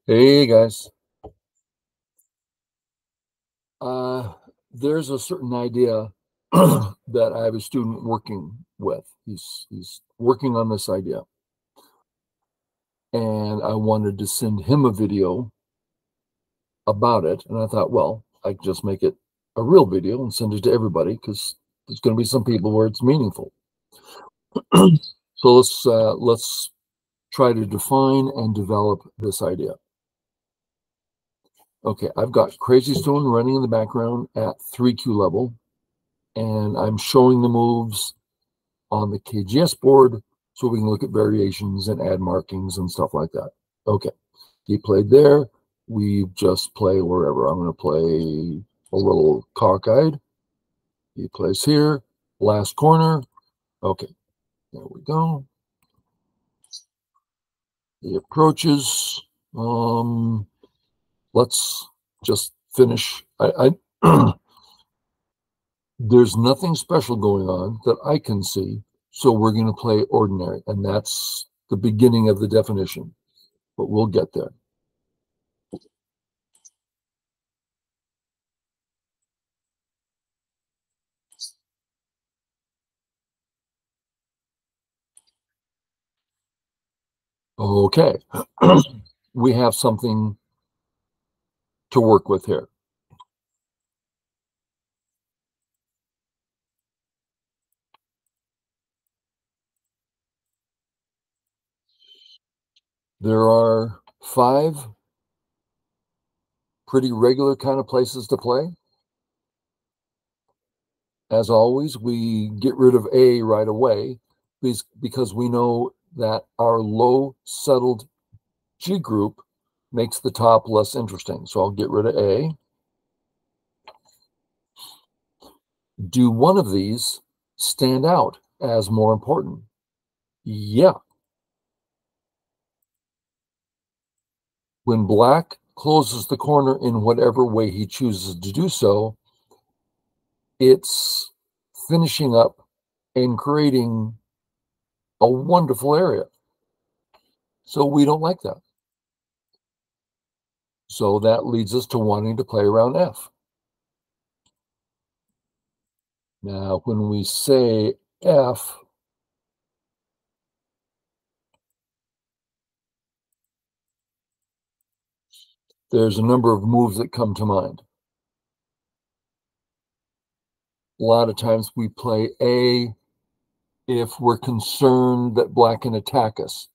Hey guys. Uh, there's a certain idea that I have a student working with. He's working on this idea, and I wanted to send him a video about it. And I thought, well, I could just make it a real video and send it to everybody because there's going to be some people where it's meaningful. So let's try to define and develop this idea. Okay, I've got Crazy Stone running in the background at 3Q level, and I'm showing the moves on the KGS board so we can look at variations and add markings and stuff like that. Okay, he played there. We just play wherever. I'm going to play a little cockeyed. He plays here, last corner. Okay, there we go. He approaches. Let's just finish. There's nothing special going on that I can see, so we're going to play ordinary, and that's the beginning of the definition, but we'll get there. Okay, we have something to work with here. There are 5 pretty regular kind of places to play. As always, we get rid of A right away because we know that our low settled G group makes the top less interesting. So I'll get rid of A. Do one of these stand out as more important? Yeah. When black closes the corner in whatever way he chooses to do so, it's finishing up and creating a wonderful area. So we don't like that. So that leads us to wanting to play around F. Now, when we say F, there's a number of moves that come to mind. A lot of times we play A if we're concerned that black can attack us.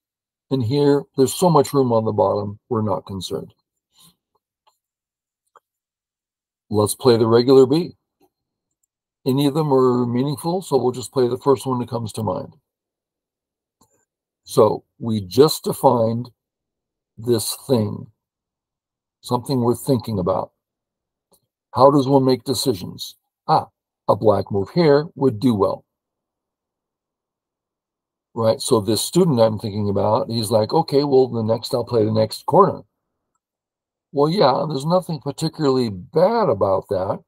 And here, there's so much room on the bottom, we're not concerned. Let's play the regular B. Any of them are meaningful, so we'll just play the first one that comes to mind. So we just defined this thing, something we're thinking about. How does one make decisions? A black move here would do well. Right, so this student I'm thinking about, he's like, okay, well, I'll play the next corner. Well, yeah, there's nothing particularly bad about that,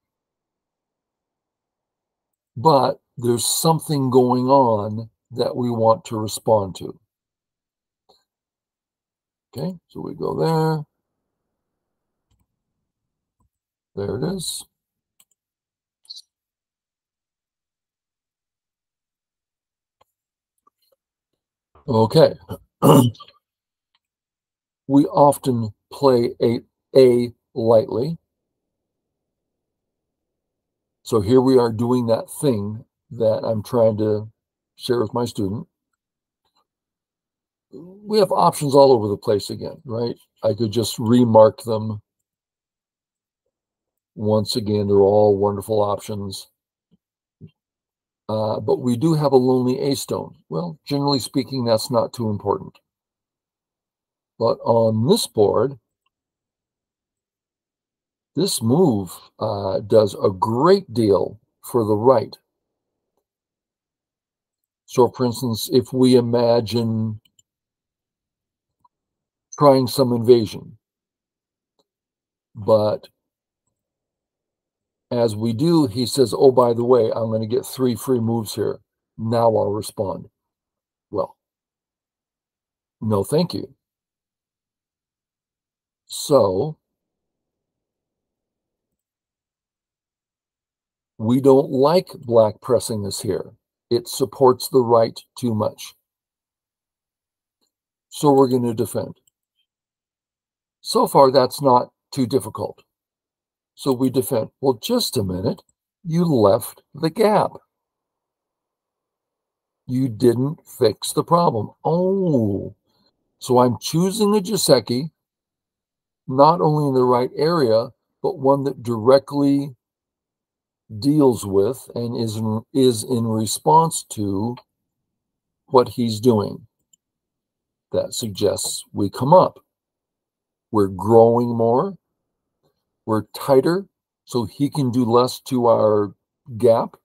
but there's something going on that we want to respond to. Okay, so we go there. There it is. Okay. We often play A lightly. So here we are doing that thing that I'm trying to share with my student. We have options all over the place again, right? I could just remark them. Once again, they're all wonderful options. But we do have a lonely A stone. Well, generally speaking, that's not too important. But on this board, this move does a great deal for the right. So, for instance, if we imagine trying some invasion, but as we do, he says, oh, by the way, I'm going to get 3 free moves here. Now I'll respond. Well, no, thank you. So we don't like black pressing us here. It supports the right too much. So we're going to defend. So far, that's not too difficult. So we defend. Well, just a minute. You left the gap. You didn't fix the problem. Oh, so I'm choosing a Joseki, not only in the right area, but one that directly deals with and is in response to what he's doing. That suggests we come up. We're growing more. We're tighter, so he can do less to our gap.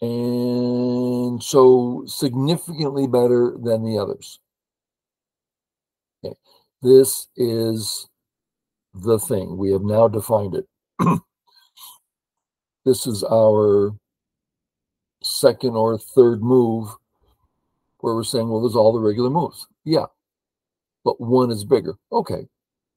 And so significantly better than the others. Okay. This is the thing. We have now defined it. This is our second or third move where we're saying, well, there's all the regular moves. Yeah, but one is bigger. Okay.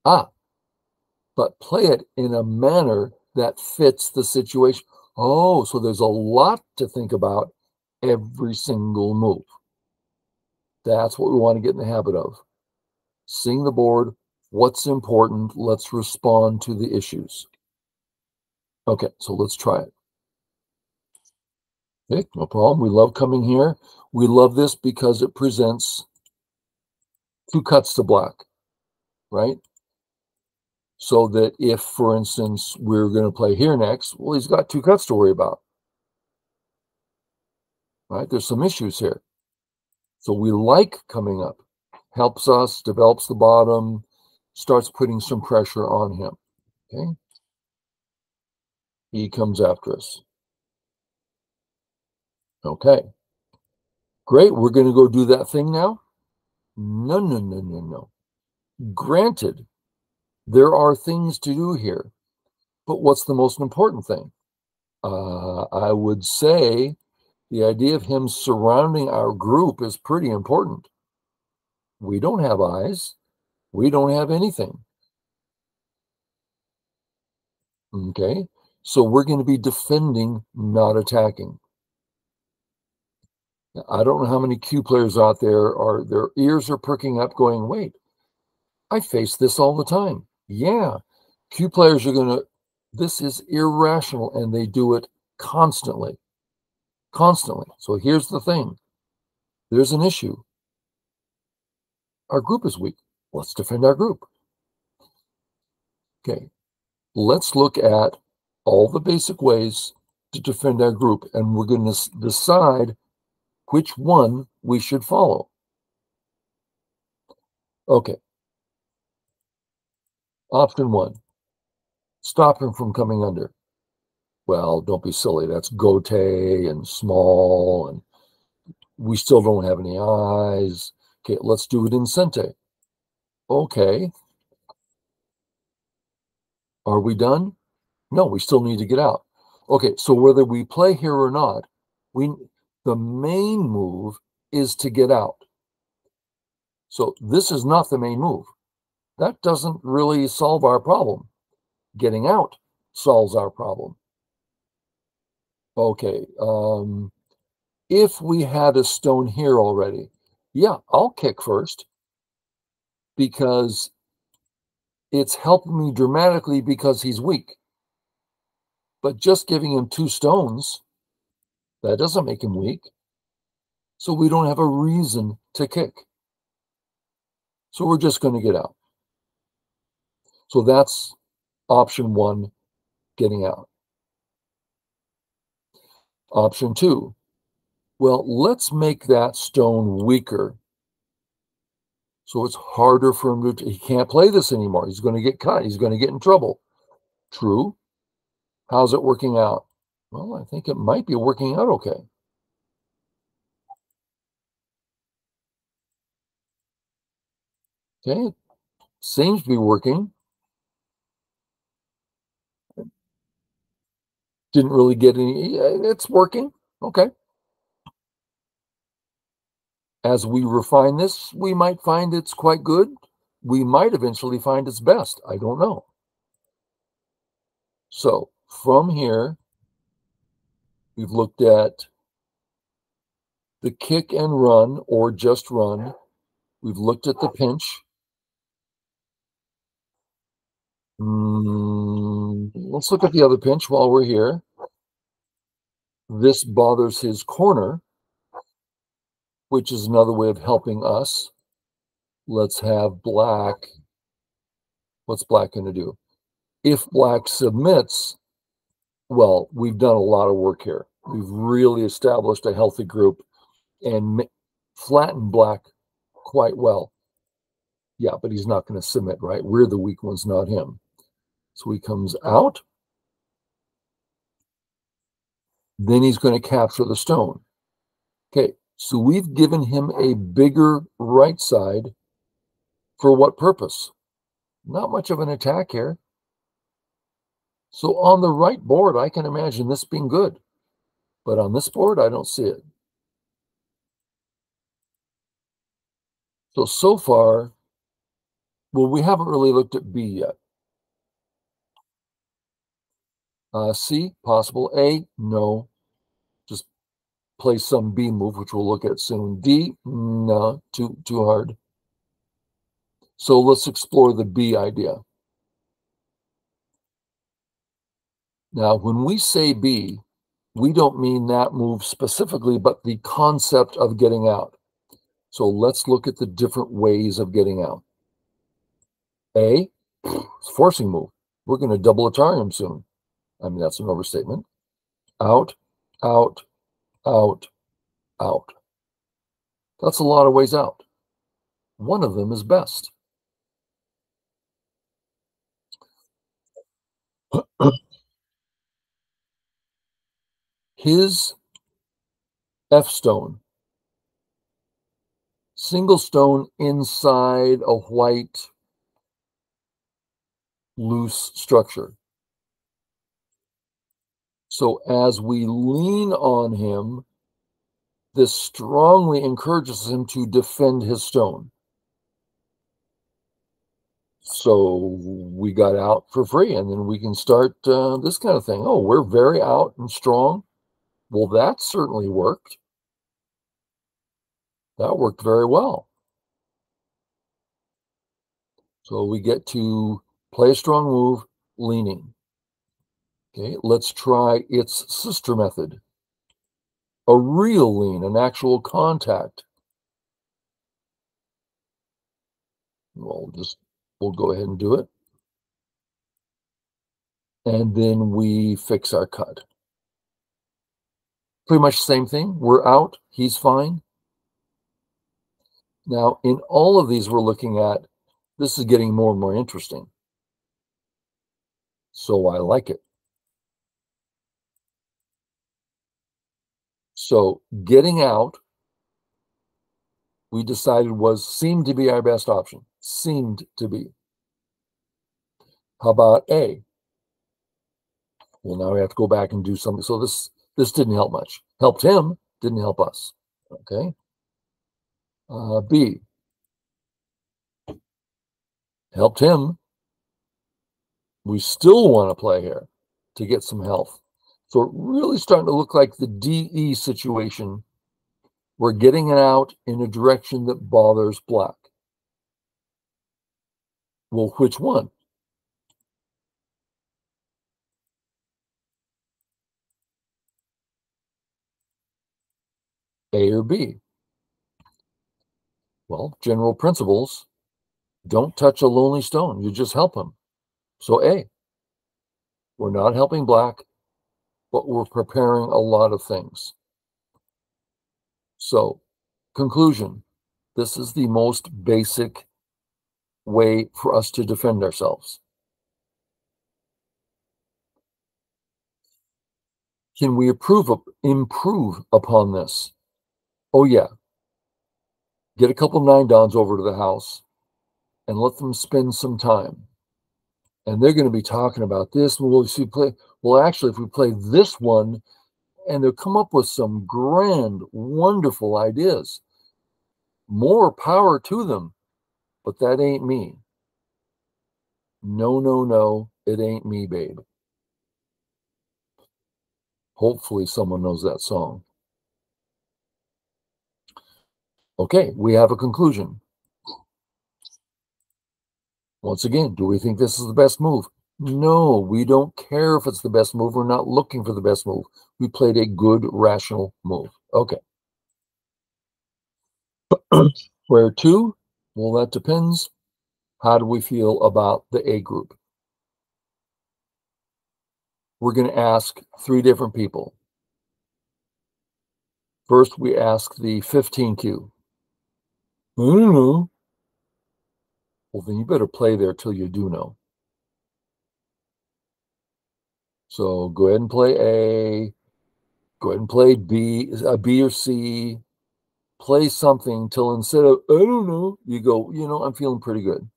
But play it in a manner that fits the situation. Oh, so there's a lot to think about every single move. That's what we want to get in the habit of. Seeing the board, what's important, let's respond to the issues. Okay, so let's try it. Okay, no problem. We love coming here. We love this because it presents two cuts to black, right? So that if, for instance, we're going to play here next, well, he's got two cuts to worry about, right? There's some issues here. So we like coming up. Helps us, develops the bottom, starts putting some pressure on him, okay? He comes after us. Okay, great. We're going to go do that thing now? No, no, no, no, no. Granted, there are things to do here, but what's the most important thing? I would say the idea of him surrounding our group is pretty important. We don't have eyes. We don't have anything. Okay, so we're going to be defending, not attacking. I don't know how many Q players out there are, their ears are perking up going, wait, I face this all the time. Yeah, Q players are going to, this is irrational, and they do it constantly. Constantly. So here's the thing. There's an issue. Our group is weak. Let's defend our group. Okay, let's look at all the basic ways to defend our group, and we're going to decide which one we should follow. Okay. Option one, stop him from coming under. Well, don't be silly. That's gote and small, and we still don't have any eyes. Okay, let's do it in sente. Okay. Are we done? No, we still need to get out. Okay, so whether we play here or not, the main move is to get out. So this is not the main move. That doesn't really solve our problem. Getting out solves our problem. Okay, if we had a stone here already, yeah, I'll kick first because it's helping me dramatically because he's weak. But just giving him two stones, that doesn't make him weak. So we don't have a reason to kick. So we're just going to get out. So that's option one, getting out. Option two, well, let's make that stone weaker. So it's harder for him to, he can't play this anymore. He's going to get cut. He's going to get in trouble. True. How's it working out? Well, I think it might be working out okay. Okay, seems to be working. Didn't really get any, it's working. Okay. As we refine this, we might find it's quite good. We might eventually find it's best. I don't know. So from here, we've looked at the kick and run or just run. We've looked at the pinch. Let's look at the other pinch while we're here. This bothers his corner, which is another way of helping us. Let's have black. What's black going to do? If black submits, well, we've done a lot of work here. We've really established a healthy group and flattened black quite well. Yeah, but he's not going to submit, right? We're the weak ones, not him. So he comes out. Then he's going to capture the stone. Okay, so we've given him a bigger right side. For what purpose? Not much of an attack here. So on the right board, I can imagine this being good. But on this board, I don't see it. So far, well, we haven't really looked at B yet. C, possible. A, no. Just play some B move, which we'll look at soon. D, no, too hard. So let's explore the B idea. Now, when we say B, we don't mean that move specifically, but the concept of getting out. So let's look at the different ways of getting out. A, it's forcing move. We're going to double Atarium soon. I mean, that's an overstatement. Out, out, out, out. That's a lot of ways out. One of them is best. His F stone, single stone inside a white loose structure. So as we lean on him, this strongly encourages him to defend his stone. So we got out for free, and then we can start this kind of thing. Oh, we're very out and strong. Well, that certainly worked. That worked very well. So we get to play a strong move, leaning. Okay, let's try its sister method. A real lean, an actual contact. We'll go ahead and do it. And then we fix our cut. Pretty much the same thing. We're out. He's fine. Now, in all of these we're looking at, this is getting more and more interesting. So I like it. So getting out, we decided seemed to be our best option. Seemed to be. How about A? Well, now we have to go back and do something. So this didn't help much. Helped him, didn't help us. Okay. B. Helped him. We still want to play here to get some health. So it really starting to look like the DE situation. We're getting it out in a direction that bothers black. Well, which one? A or B? Well, general principles. Don't touch a lonely stone. You just help him. So A. We're not helping black, but we're preparing a lot of things. So, conclusion. This is the most basic way for us to defend ourselves. Can we improve upon this? Oh, yeah. Get a couple 9-downs over to the house and let them spend some time. And they're going to be talking about this. Well, actually, if we play this one, and they'll come up with some grand, wonderful ideas. More power to them, but that ain't me. No, no, no, it ain't me, babe. Hopefully someone knows that song. Okay, we have a conclusion. Once again, do we think this is the best move? No, we don't care if it's the best move. We're not looking for the best move. We played a good, rational move. Okay. Where to? Well, that depends. How do we feel about the A group? We're going to ask 3 different people. First, we ask the 15Q. I don't know. Well, then you better play there till you do know. So go ahead and play A. Go ahead and play B, B or C. Play something till instead of, I don't know, you go, I'm feeling pretty good.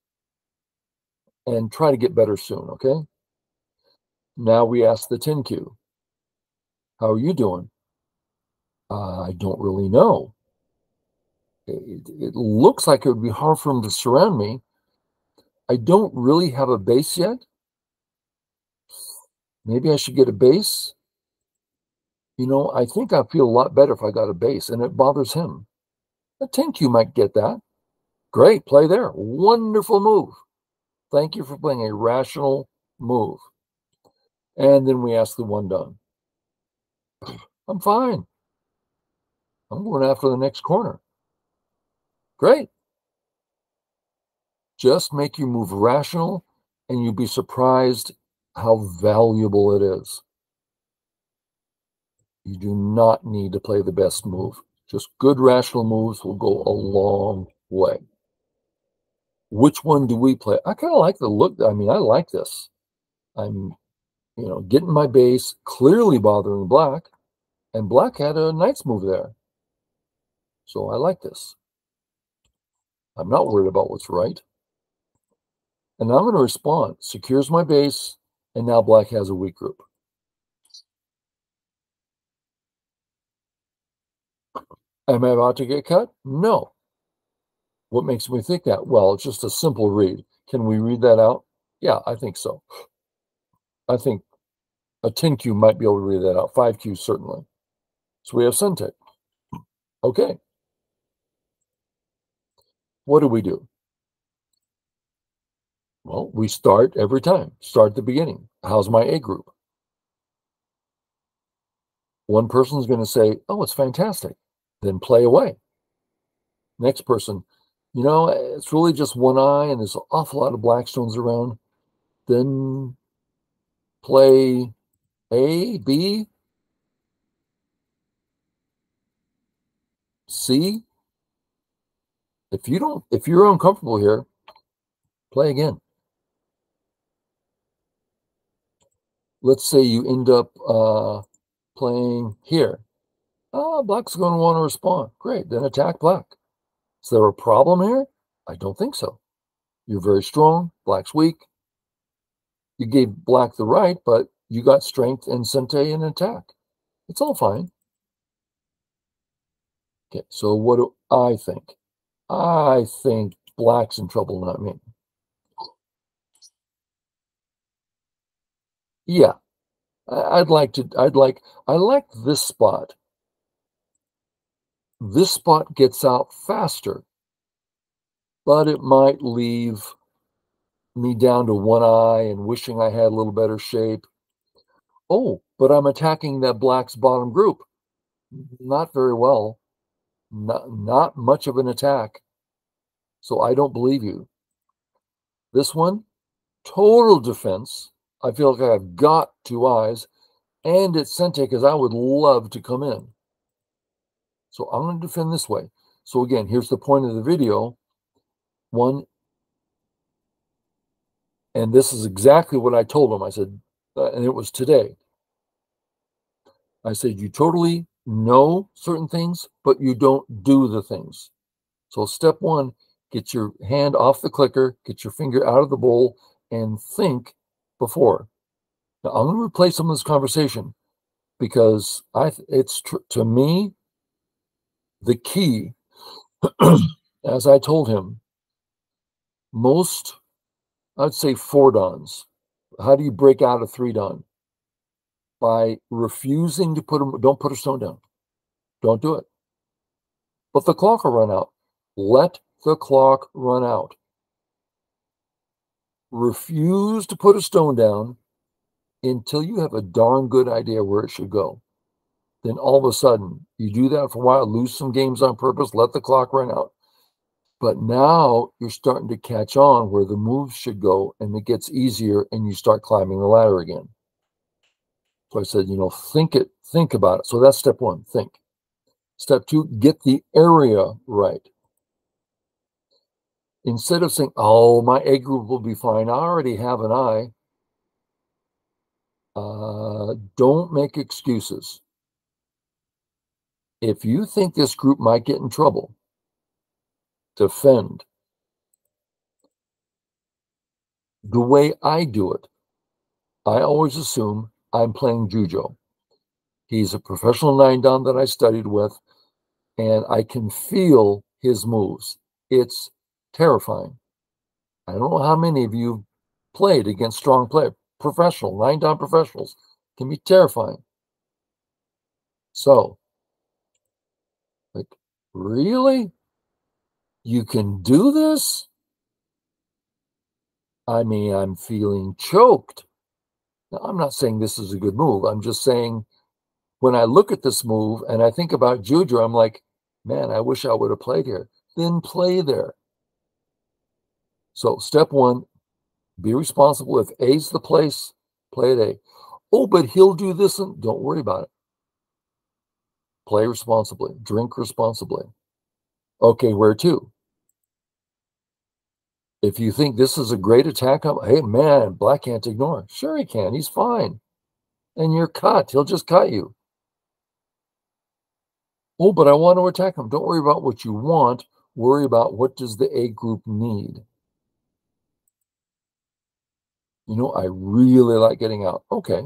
And try to get better soon, okay? Now we ask the 10Q. How are you doing? I don't really know. It looks like it would be hard for him to surround me. I don't really have a base yet. Maybe I should get a base. I think I feel a lot better if I got a base, and it bothers him. A 10Q might get that. Great, play there. Wonderful move. Thank you for playing a rational move. And then we ask the 1 done. I'm fine. I'm going after the next corner. Great. Just make your move rational, and you'll be surprised how valuable it is. You do not need to play the best move. Just good rational moves will go a long way. Which one do we play? I kind of like the look. I mean, I like this. I'm, getting my base, clearly bothering black, and black had a nice move there. So I like this. I'm not worried about what's right. And I'm going to respond. Secures my base, and now black has a weak group. Am I about to get cut? No. What makes me think that? Well, it's just a simple read. Can we read that out? Yeah, I think so. I think a 10Q might be able to read that out. 5Q certainly. So we have Sente. Okay. What do we do? Well, we start every time. Start at the beginning. How's my A group? One person's going to say, oh, it's fantastic. Then play away. Next person, it's really just one eye and there's an awful lot of black stones around. Then play A, B, C. If you're uncomfortable here, play again. Let's say you end up playing here. Black's going to want to respond. Great, then attack black. Is there a problem here? I don't think so. You're very strong. Black's weak. You gave black the right, but you got strength and Sente and attack. It's all fine. Okay, so what do I think? I think black's in trouble, not me. Yeah, I like this spot. This spot gets out faster, but it might leave me down to one eye and wishing I had a little better shape. Oh, but I'm attacking that black's bottom group. Not very well. Not much of an attack. So I don't believe you. This one, total defense. I feel like I've got 2 eyes, and it's Sente because I would love to come in. So I'm going to defend this way. So again, here's the point of the video. 1, and this is exactly what I told him. I said, and it was today. I said, you totally know certain things, but you don't do the things. So step 1, get your hand off the clicker, get your finger out of the bowl, and think before. Now, I'm going to replay some of this conversation because it's to me, the key As I told him, most, I'd say 4 dons. How do you break out a 3 don? By refusing to don't put a stone down. Don't do it. But the clock will run out. Let the clock run out. Refuse to put a stone down until you have a darn good idea where it should go. Then all of a sudden, you do that for a while, lose some games on purpose, let the clock run out. But now you're starting to catch on where the moves should go, and it gets easier, and you start climbing the ladder again. So I said, think about it. So that's step 1, think. Step 2, get the area right. Instead of saying, oh, my A group will be fine, I already have an I. Don't make excuses. If you think this group might get in trouble, defend. The way I do it, I always assume I'm playing Jujo. He's a professional 9-don that I studied with, and I can feel his moves. It's terrifying. I don't know how many of you played against strong players. Professional, 9-don professionals can be terrifying. So, like, really? You can do this? I mean, I'm feeling choked. Now, I'm not saying this is a good move. I'm just saying when I look at this move and I think about Juju, I'm like, man, I wish I would have played here. Then play there. So step 1, be responsible. If A's the place, play at A. Oh, but he'll do this, and don't worry about it. Play responsibly. Drink responsibly. Okay, where to? If you think this is a great attack, hey, man, Black can't ignore. Sure he can. He's fine. And you're cut. He'll just cut you. Oh, but I want to attack him. Don't worry about what you want. Worry about what does the A group need. I really like getting out. Okay.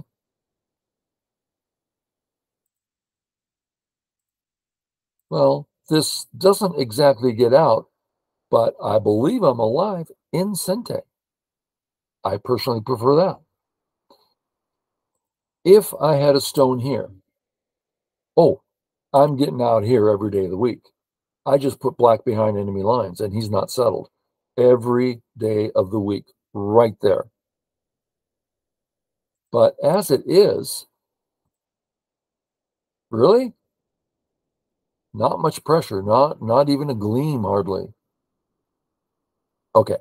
Well, this doesn't exactly get out, but I believe I'm alive in Sente. I personally prefer that. If I had a stone here, oh, I'm getting out here every day of the week. I just put Black behind enemy lines, and he's not settled. Every day of the week, right there. But as it is, really, not much pressure, not even a gleam, hardly. Okay,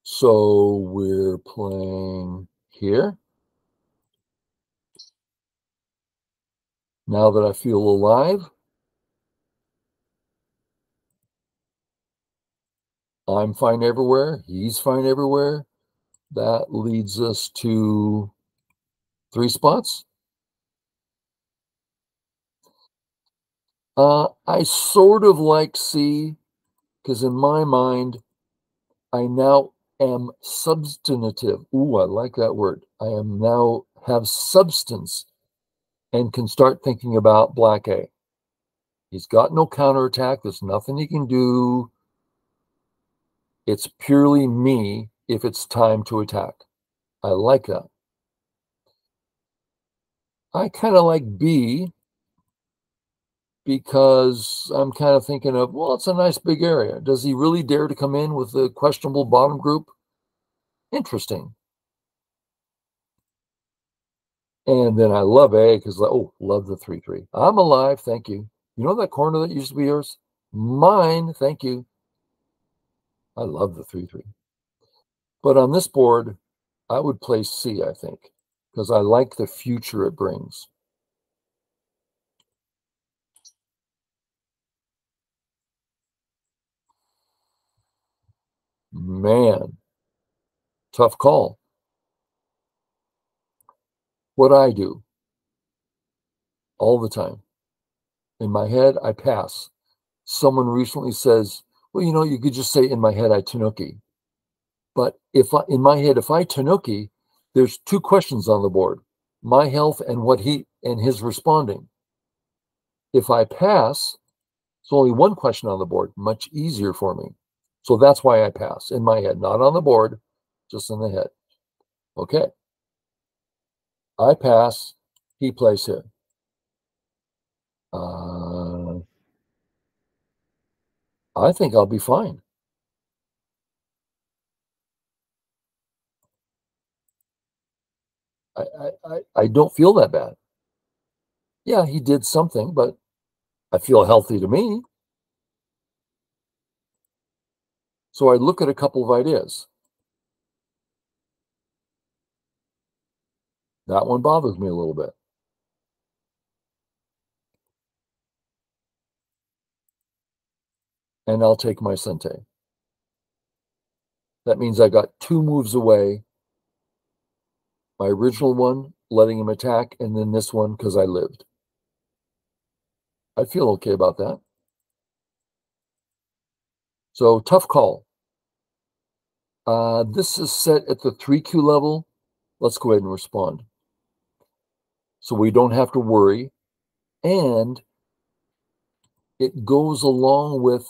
so we're playing here. Now that I feel alive, I'm fine everywhere. He's fine everywhere. That leads us to 3 spots. I sort of like C, because in my mind, I now am substantive. Ooh, I like that word. I am now have substance and can start thinking about Black A. He's got no counterattack. There's nothing he can do. It's purely me if it's time to attack. I like that. I kind of like B because I'm kind of thinking of, well, it's a nice big area. Does he really dare to come in with the questionable bottom group? Interesting. And then I love A because, oh, love the 3-3. I'm alive, thank you. You know that corner that used to be yours? Mine, thank you. I love the 3-3. But on this board, I would play C, I think, because I like the future it brings. Man, tough call. What I do all the time, in my head, I pass. Someone recently says, well, you could just say in my head, I Tanuki. But in my head, if I Tanuki, there's 2 questions on the board, my health and what his responding. If I pass, So only one question on the board, much easier for me. So that's why I pass in my head, not on the board, just in the head. Okay. I pass. He plays here. I think I'll be fine. I don't feel that bad. Yeah, he did something, but I feel healthy to me. So I look at a couple of ideas. That one bothers me a little bit. And I'll take my Sente. That means I got 2 moves away. My original one, letting him attack, and then this one because I lived. I feel okay about that. So tough call. This is set at the 3Q level. Let's go ahead and respond. So we don't have to worry. And it goes along with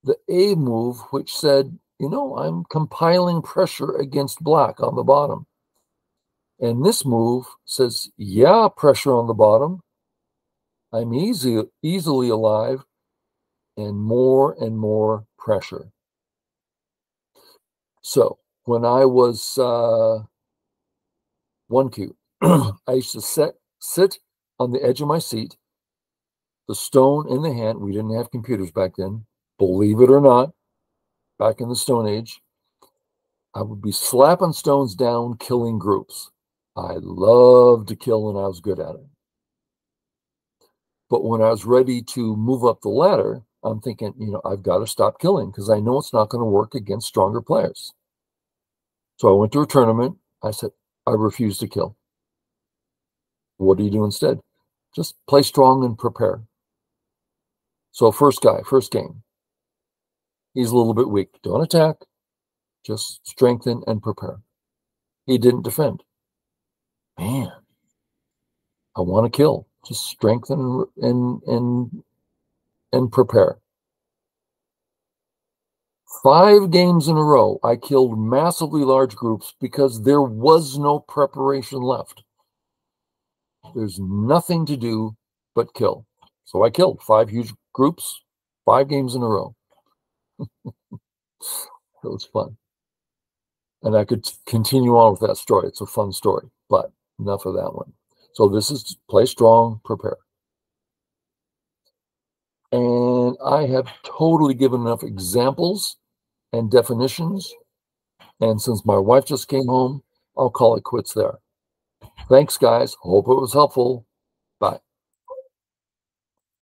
the A move, which said, I'm compiling pressure against black on the bottom. And this move says, yeah, pressure on the bottom. I'm easily alive, and more pressure. So when I was 1Q, I used to sit on the edge of my seat, the stone in the hand. We didn't have computers back then, believe it or not, back in the Stone Age. I would be slapping stones down, killing groups. I loved to kill and I was good at it. But when I was ready to move up the ladder, I'm thinking, I've got to stop killing because I know it's not going to work against stronger players. So I went to a tournament. I said, I refuse to kill. What do you do instead? Just play strong and prepare. So first game. He's a little bit weak. Don't attack. Just strengthen and prepare. He didn't defend. Man, I want to kill. Just strengthen and prepare. 5 games in a row, I killed massively large groups because there was no preparation left. There's nothing to do but kill. So I killed 5 huge groups, 5 games in a row. It was fun. And I could continue on with that story. It's a fun story, but enough of that one. So this is play strong, prepare. And I have totally given enough examples and definitions. And since my wife just came home, I'll call it quits there. Thanks, guys. Hope it was helpful. Bye.